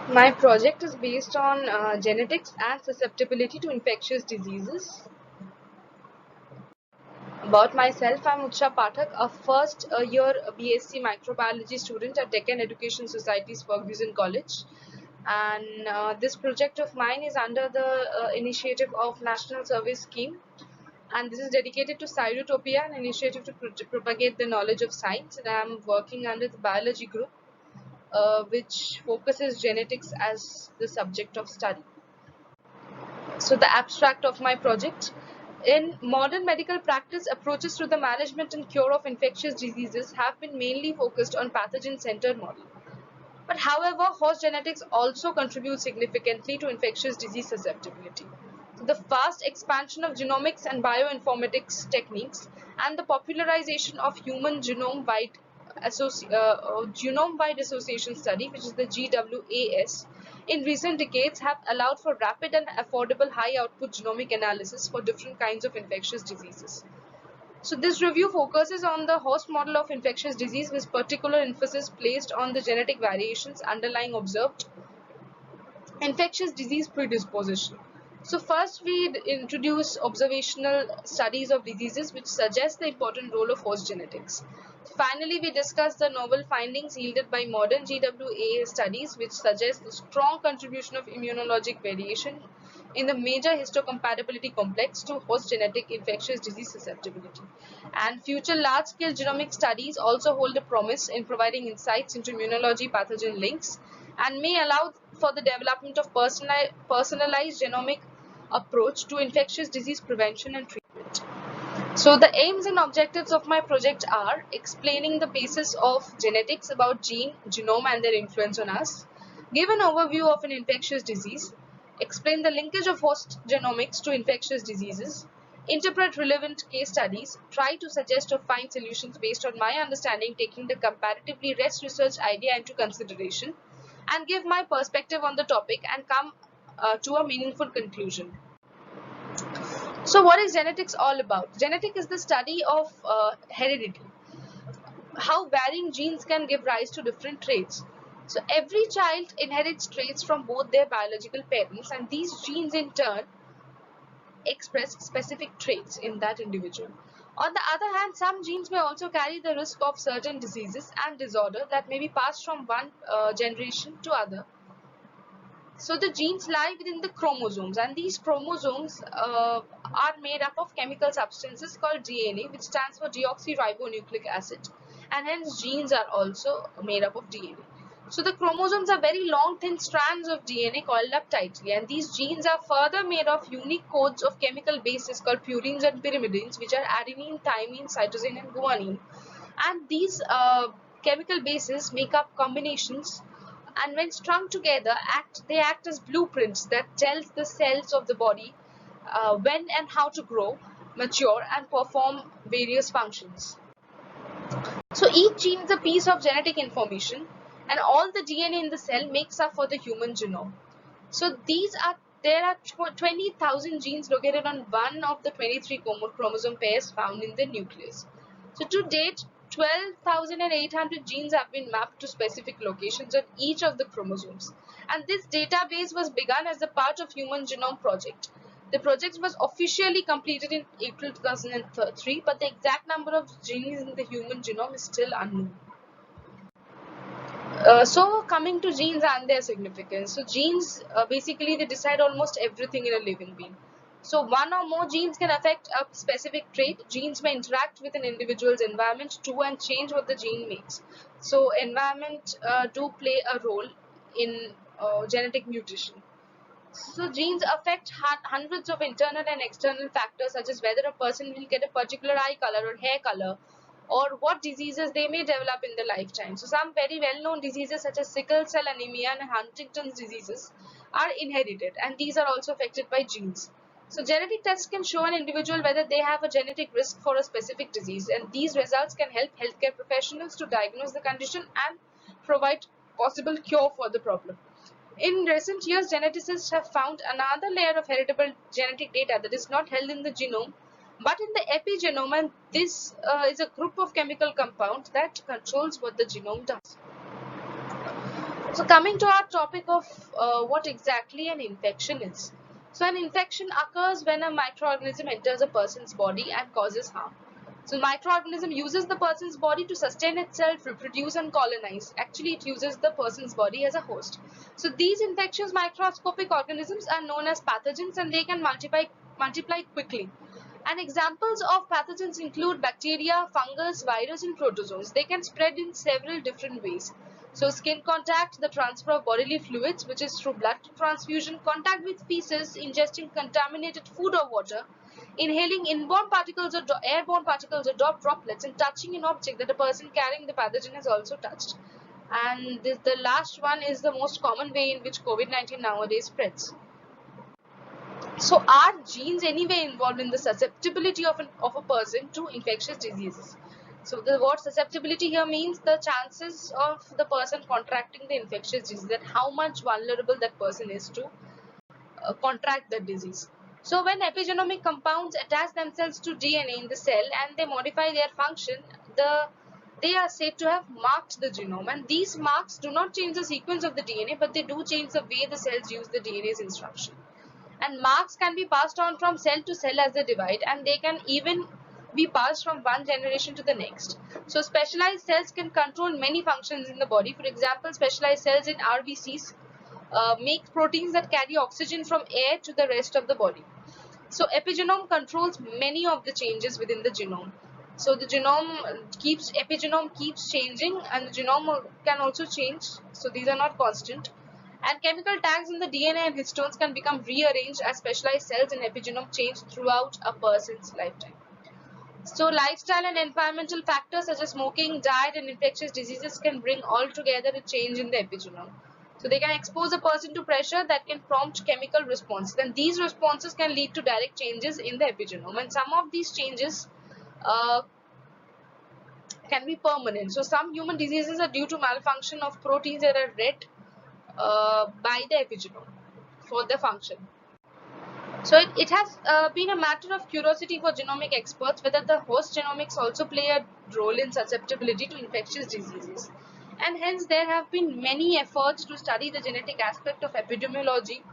My project is based on genetics and susceptibility to infectious diseases. About myself, I'm Utsha Pathak, a first year BSc microbiology student at Deccan Education Society's Ferguson College. And this project of mine is under the initiative of National Service Scheme. And this is dedicated to Cytotopia, an initiative to propagate the knowledge of science. And I'm working under the biology group, which focuses genetics as the subject of study. So the abstract of my project. In modern medical practice, approaches to the management and cure of infectious diseases have been mainly focused on pathogen-centered model. But however, host genetics also contribute significantly to infectious disease susceptibility. So the fast expansion of genomics and bioinformatics techniques and the popularization of human genome-wide association study, which is the GWAS, in recent decades have allowed for rapid and affordable high-output genomic analysis for different kinds of infectious diseases. So this review focuses on the host model of infectious disease with particular emphasis placed on the genetic variations underlying observed infectious disease predisposition. So first we introduce observational studies of diseases which suggest the important role of host genetics. Finally, we discuss the novel findings yielded by modern GWA studies which suggest the strong contribution of immunologic variation in the major histocompatibility complex to host genetic infectious disease susceptibility. And future large-scale genomic studies also hold a promise in providing insights into immunology pathogen links and may allow for the development of personalized genomic approach to infectious disease prevention and treatment. So the aims and objectives of my project are explaining the basis of genetics about gene, genome and their influence on us, give an overview of an infectious disease, explain the linkage of host genomics to infectious diseases, interpret relevant case studies, try to suggest or find solutions based on my understanding taking the comparatively less research idea into consideration, and give my perspective on the topic and come to a meaningful conclusion. So what is genetics all about? Genetic is the study of heredity, how varying genes can give rise to different traits. So every child inherits traits from both their biological parents, and these genes in turn express specific traits in that individual. On the other hand, some genes may also carry the risk of certain diseases and disorder that may be passed from one generation to other. So the genes lie within the chromosomes, and these chromosomes are made up of chemical substances called DNA, which stands for deoxyribonucleic acid, and hence genes are also made up of DNA. So the chromosomes are very long, thin strands of DNA coiled up tightly, and these genes are further made of unique codes of chemical bases called purines and pyrimidines, which are adenine, thymine, cytosine, and guanine. And these chemical bases make up combinations, and when strung together they act as blueprints that tells the cells of the body when and how to grow, mature and perform various functions. So each gene is a piece of genetic information, and all the DNA in the cell makes up for the human genome. So there are 20,000 genes located on one of the 23 chromosome pairs found in the nucleus. So to date, 12,800 genes have been mapped to specific locations on each of the chromosomes. And this database was begun as a part of Human Genome Project. The project was officially completed in April 2003, but the exact number of genes in the human genome is still unknown. So coming to genes and their significance. So genes basically they decide almost everything in a living being. So one or more genes can affect a specific trait. Genes may interact with an individual's environment too and change what the gene makes. So environment do play a role in genetic mutation. So genes affect hundreds of internal and external factors such as whether a person will get a particular eye color or hair color, or what diseases they may develop in their lifetime. So some very well-known diseases such as sickle cell anemia and Huntington's diseases are inherited, and these are also affected by genes. So genetic tests can show an individual whether they have a genetic risk for a specific disease, and these results can help healthcare professionals to diagnose the condition and provide possible cure for the problem. In recent years, geneticists have found another layer of heritable genetic data that is not held in the genome but in the epigenome, and this is a group of chemical compounds that controls what the genome does. So coming to our topic of what exactly an infection is. So an infection occurs when a microorganism enters a person's body and causes harm. So microorganism uses the person's body to sustain itself, reproduce and colonize. Actually, it uses the person's body as a host. So these infectious microscopic organisms are known as pathogens, and they can multiply quickly. And examples of pathogens include bacteria, fungus, virus, and protozoans. They can spread in several different ways. So skin contact, the transfer of bodily fluids, which is through blood transfusion, contact with feces, ingesting contaminated food or water, inhaling inborn particles or airborne particles or droplets, and touching an object that a person carrying the pathogen has also touched. And the last one is the most common way in which COVID-19 nowadays spreads. So are genes anyway involved in the susceptibility of a person to infectious diseases? So the word susceptibility here means the chances of the person contracting the infectious disease, that how much vulnerable that person is to contract the disease. So when epigenomic compounds attach themselves to DNA in the cell and they modify their function, they are said to have marked the genome, and these marks do not change the sequence of the DNA, but they do change the way the cells use the DNA's instruction. And marks can be passed on from cell to cell as they divide, and they can even be passed from one generation to the next. So specialized cells can control many functions in the body. For example, specialized cells in RBCs make proteins that carry oxygen from air to the rest of the body. So epigenome controls many of the changes within the genome. So the epigenome keeps changing, and the genome can also change. So these are not constant. And chemical tags in the DNA and histones can become rearranged as specialized cells in epigenome change throughout a person's lifetime. So lifestyle and environmental factors such as smoking, diet, and infectious diseases can bring all together a change in the epigenome. So they can expose a person to pressure that can prompt chemical responses. Then these responses can lead to direct changes in the epigenome. And some of these changes uh, can be permanent. So some human diseases are due to malfunction of proteins that are read by the epigenome for the function. So it has been a matter of curiosity for genomic experts whether the host genomics also play a role in susceptibility to infectious diseases. And hence there have been many efforts to study the genetic aspect of epidemiology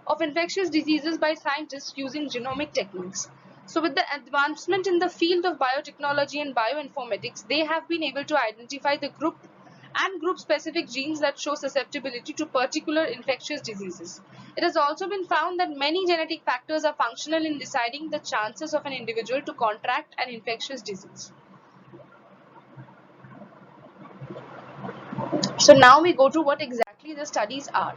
of infectious diseases by scientists using genomic techniques. So with the advancement in the field of biotechnology and bioinformatics, they have been able to identify the group specific genes that show susceptibility to particular infectious diseases. It has also been found that many genetic factors are functional in deciding the chances of an individual to contract an infectious disease. So now we go to what exactly the studies are.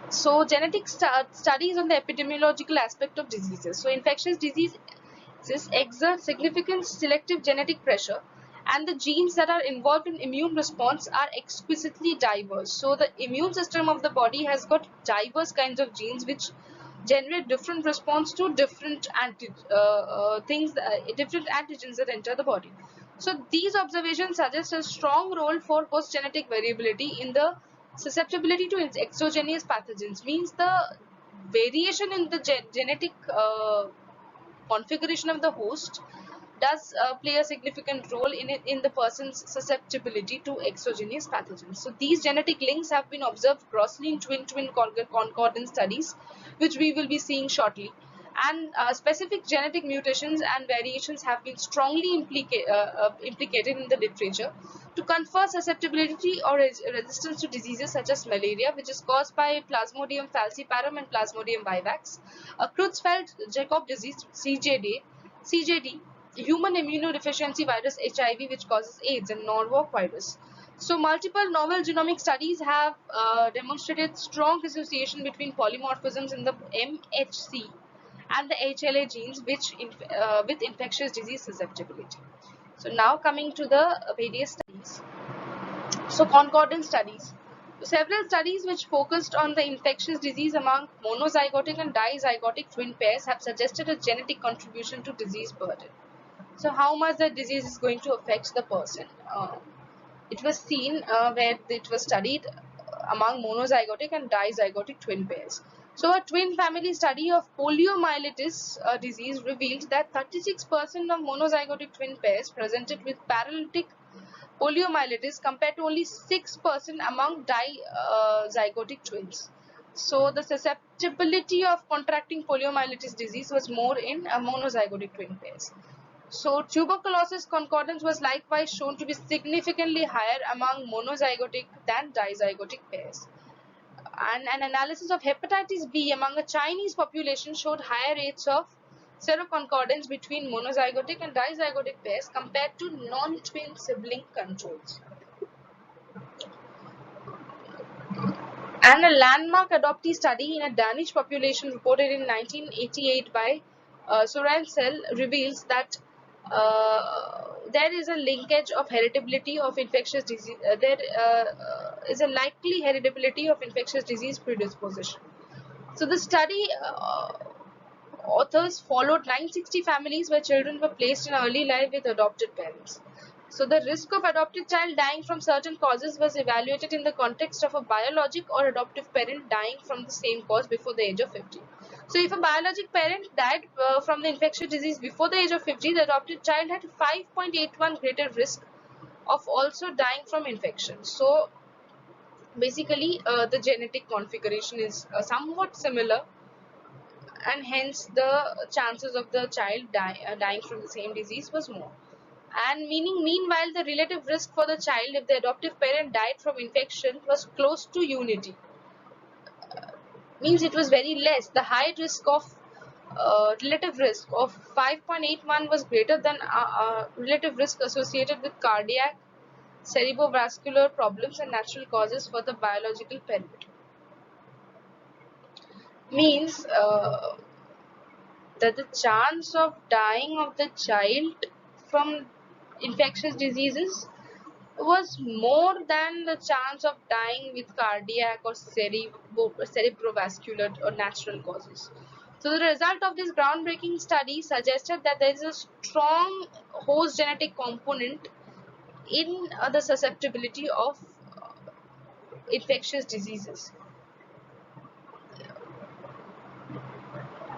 So genetic studies on the epidemiological aspect of diseases. So infectious diseases exert significant selective genetic pressure, and the genes that are involved in immune response are exquisitely diverse. So the immune system of the body has got diverse kinds of genes which generate different response to different different antigens that enter the body. So these observations suggest a strong role for host genetic variability in the susceptibility to exogenous pathogens. Means the variation in the genetic configuration of the host does play a significant role in the person's susceptibility to exogenous pathogens. So these genetic links have been observed grossly in twin concordance studies, which we will be seeing shortly. And specific genetic mutations and variations have been strongly implicated in the literature to confer susceptibility or resistance to diseases such as malaria, which is caused by Plasmodium falciparum and Plasmodium vivax, Creutzfeldt-Jakob disease CJD, human immunodeficiency virus HIV, which causes AIDS, and Norwalk virus. So multiple novel genomic studies have demonstrated strong association between polymorphisms in the MHC and the HLA genes with infectious disease susceptibility. So now coming to the various studies. So concordance studies. Several studies which focused on the infectious disease among monozygotic and dizygotic twin pairs have suggested a genetic contribution to disease burden. So how much the disease is going to affect the person. It was seen where it was studied among monozygotic and dizygotic twin pairs. So a twin family study of poliomyelitis disease revealed that 36% of monozygotic twin pairs presented with paralytic poliomyelitis compared to only 6% among dizygotic twins. So the susceptibility of contracting poliomyelitis disease was more in monozygotic twin pairs. So tuberculosis concordance was likewise shown to be significantly higher among monozygotic than dizygotic pairs. And an analysis of hepatitis B among a Chinese population showed higher rates of seroconcordance between monozygotic and dizygotic pairs compared to non-twin sibling controls. And a landmark adoptee study in a Danish population reported in 1988 by Soren Sel reveals that there is a linkage of heritability of infectious disease. There is a likely heritability of infectious disease predisposition. So the study authors followed 960 families where children were placed in early life with adopted parents. So the risk of adopted child dying from certain causes was evaluated in the context of a biologic or adoptive parent dying from the same cause before the age of 50. So if a biologic parent died from the infectious disease before the age of 50, the adopted child had 5.81 greater risk of also dying from infection. So basically the genetic configuration is somewhat similar, and hence the chances of the child dying from the same disease was more. And meanwhile, the relative risk for the child if the adoptive parent died from infection was close to unity. Means it was very less. The high risk of relative risk of 5.81 was greater than relative risk associated with cardiac, cerebrovascular problems and natural causes for the biological parent. Means that the chance of dying of the child from infectious diseases was more than the chance of dying with cardiac or cerebrovascular or natural causes. So the result of this groundbreaking study suggested that there is a strong host genetic component in the susceptibility of infectious diseases.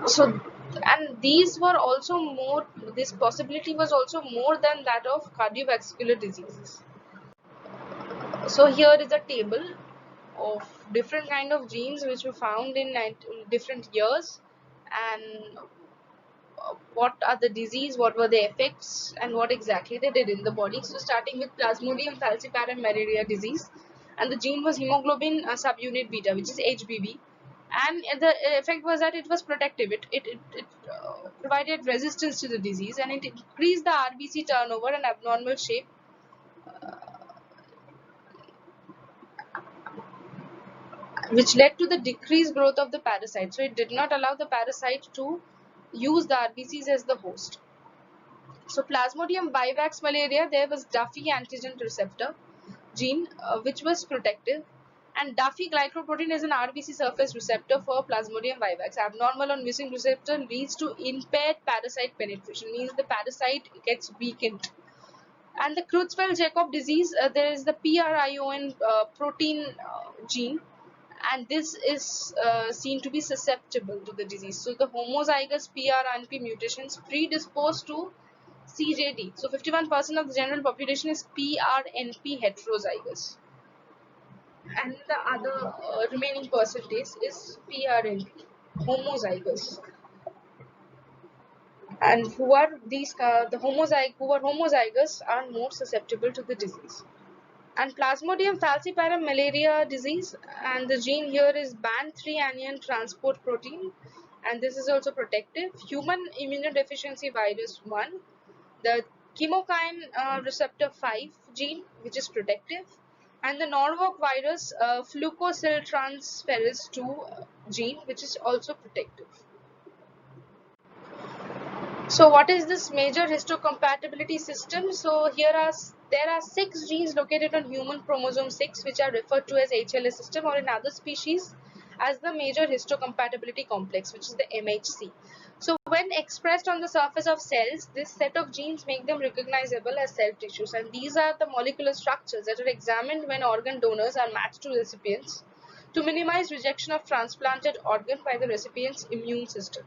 So, and these were also more, this possibility was also more than that of cardiovascular diseases. So here is a table of different kind of genes which were found in different years, and what are the disease, what were the effects, and what exactly they did in the body. So starting with Plasmodium falciparum malaria disease, and the gene was hemoglobin subunit beta, which is HBB, and the effect was that it was protective. It provided resistance to the disease, and it increased the RBC turnover and abnormal shape, which led to the decreased growth of the parasite. So it did not allow the parasite to use the RBCs as the host. So Plasmodium vivax malaria, there was Duffy antigen receptor gene which was protective, and Duffy glycoprotein is an RBC surface receptor for Plasmodium vivax. Abnormal or missing receptor leads to impaired parasite penetration, means the parasite gets weakened. And the Creutzfeldt-Jakob disease, there is the PRION protein gene, and this is seen to be susceptible to the disease. So the homozygous PRNP mutations predisposed to CJD. So 51% of the general population is PRNP heterozygous, and the other remaining percentage is PRNP homozygous. And who are these? Who are homozygous are more susceptible to the disease. And Plasmodium falciparum malaria disease, and the gene here is BAN3 anion transport protein, and this is also protective. Human immunodeficiency virus 1, the chemokine receptor 5 gene, which is protective, and the Norwalk virus flucosyltransferase 2 gene, which is also protective. So what is this major histocompatibility system? So there are 6 genes located on human chromosome 6, which are referred to as HLA system, or in other species as the major histocompatibility complex, which is the MHC. So when expressed on the surface of cells, this set of genes make them recognizable as cell tissues, and these are the molecular structures that are examined when organ donors are matched to recipients to minimize rejection of transplanted organ by the recipient's immune system.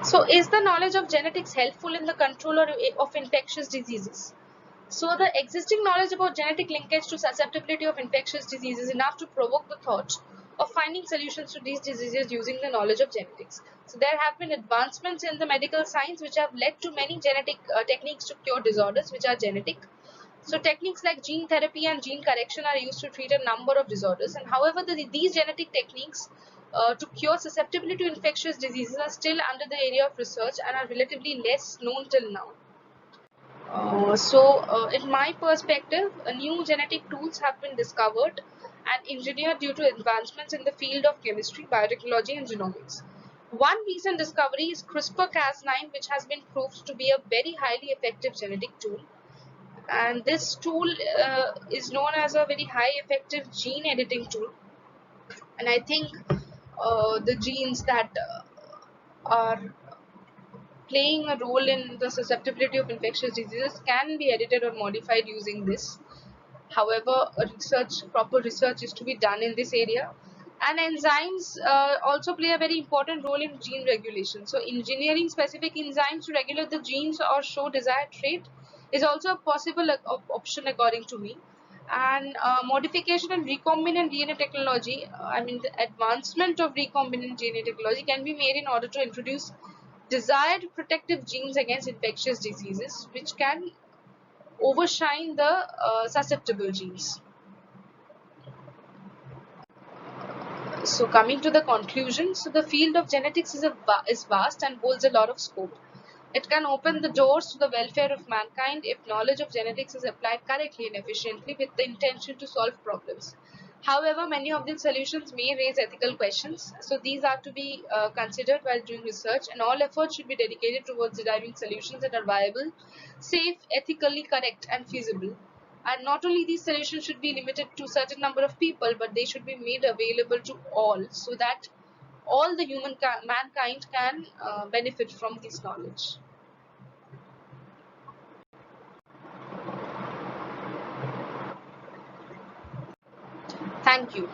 So is the knowledge of genetics helpful in the control of infectious diseases? So the existing knowledge about genetic linkage to susceptibility of infectious diseases is enough to provoke the thought of finding solutions to these diseases using the knowledge of genetics. So there have been advancements in the medical science which have led to many genetic techniques to cure disorders which are genetic. So techniques like gene therapy and gene correction are used to treat a number of disorders. And however, these genetic techniques to cure susceptibility to infectious diseases are still under the area of research and are relatively less known till now. In my perspective, new genetic tools have been discovered and engineered due to advancements in the field of chemistry, biotechnology, and genomics. One recent discovery is CRISPR-Cas9, which has been proved to be a very highly effective genetic tool. And this tool is known as a very high effective gene editing tool. And I think the genes that are playing a role in the susceptibility of infectious diseases can be edited or modified using this. However, proper research is to be done in this area. And enzymes also play a very important role in gene regulation. So engineering specific enzymes to regulate the genes or show desired trait is also a possible option according to me. And modification and recombinant DNA technology, the advancement of recombinant DNA technology can be made in order to introduce desired protective genes against infectious diseases, which can overshine the susceptible genes. So coming to the conclusion, so the field of genetics is vast and holds a lot of scope. It can open the doors to the welfare of mankind if knowledge of genetics is applied correctly and efficiently with the intention to solve problems. However, many of these solutions may raise ethical questions, so these are to be considered while doing research, and all efforts should be dedicated towards deriving solutions that are viable, safe, ethically correct, and feasible. And not only these solutions should be limited to a certain number of people, but they should be made available to all so that all the mankind can benefit from this knowledge. Thank you.